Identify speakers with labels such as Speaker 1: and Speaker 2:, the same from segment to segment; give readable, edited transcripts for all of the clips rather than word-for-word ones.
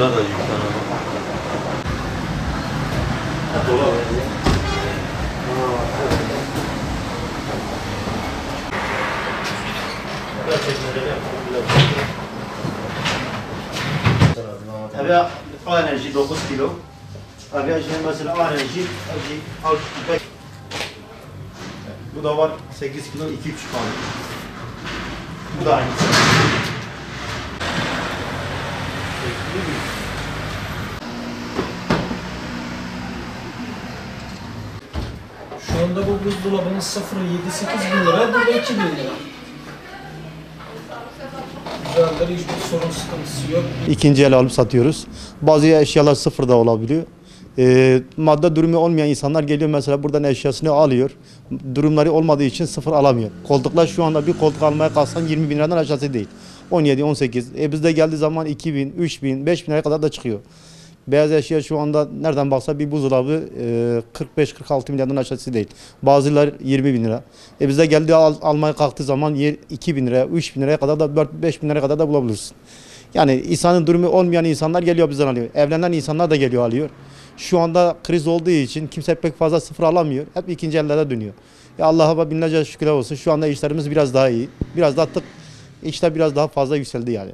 Speaker 1: Burada da yüklen ama. Dolap.
Speaker 2: Abi A enerji 9 kilo. Abi şimdi mesela A enerji bu da var 8 kilo 2,5 kilo. Bu da aynısı.
Speaker 3: Şu anda bu buzdolabının sıfırı 7-8 bin lira, burada 2 bin lira. Güzeldir, hiçbir sorun sıkıntısı yok.
Speaker 2: İkinci el alıp satıyoruz. Bazı eşyalar sıfırda olabiliyor. Madde durumu olmayan insanlar geliyor mesela buradan eşyasını alıyor. Durumları olmadığı için sıfır alamıyor. Koltuklar şu anda bir koltuk almaya kalksan 20 bin liradan aşağısı değil. 17, 18. Bizde geldiği zaman 2 bin, 3 bin, 5 bin liraya kadar da çıkıyor. Beyaz eşya şu anda nereden baksa bir buzdolabı 45-46 milyardan aşağısı değil. Bazıları 20 bin lira. Bizde geldiği almaya kalktığı zaman 2 bin liraya, 3 bin liraya kadar da 4-5 bin liraya kadar da bulabilirsin. Yani insanın durumu olmayan insanlar geliyor bizden alıyor. Evlenen insanlar da geliyor alıyor. Şu anda kriz olduğu için kimse pek fazla sıfır alamıyor. Hep ikinci ellere dönüyor. Ya Allah'a binlerce şükürler olsun. Şu anda işlerimiz biraz daha iyi. Biraz da artık işler biraz daha fazla yükseldi yani.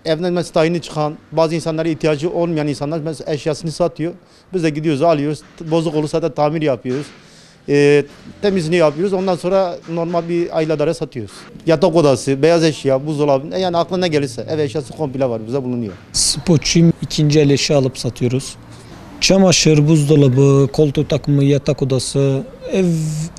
Speaker 2: Evden mesela yeni çıkan, bazı insanlara ihtiyacı olmayan insanlar mesela eşyasını satıyor. Biz de gidiyoruz, alıyoruz. Bozuk olursa da tamir yapıyoruz. Temizliğini yapıyoruz. Ondan sonra normal bir ailedara satıyoruz. Yatak odası, beyaz eşya, buzdolabı, yani aklına ne gelirse ev eşyası komple var, bize bulunuyor.
Speaker 3: Spoçim ikinci el eşya alıp satıyoruz. Çamaşır, buzdolabı, koltuk takımı, yatak odası,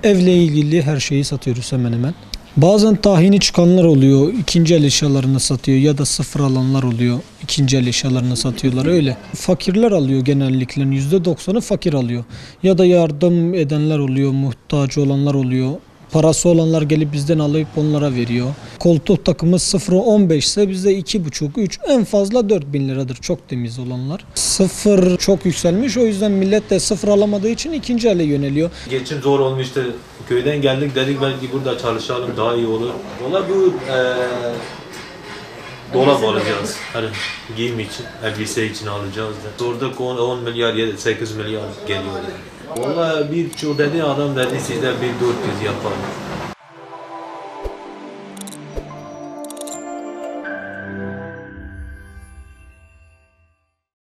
Speaker 3: evle ilgili her şeyi satıyoruz hemen hemen. Bazen tahini çıkanlar oluyor, ikinci el eşyalarını satıyor ya da sıfır alanlar oluyor, ikinci el eşyalarını satıyorlar öyle. Fakirler alıyor genellikle, %90'ı fakir alıyor. Ya da yardım edenler oluyor, muhtaç olanlar oluyor. Parası olanlar gelip bizden alıp onlara veriyor. Koltuk takımı 0-15 ise bizde 2,5-3 en fazla 4 bin liradır çok temiz olanlar. Sıfır çok yükselmiş, o yüzden millet de sıfır alamadığı için ikinci ele yöneliyor.
Speaker 1: Geçim zor olmuştu. Köyden geldik dedik belki burada çalışalım daha iyi olur. Valla bu dolap alacağız. Hani giyim için, elbise için alacağız da. Sorduk 10 milyar, 8 milyar geliyor. Valla birçok dedi adam dedi size 1400 yapalım.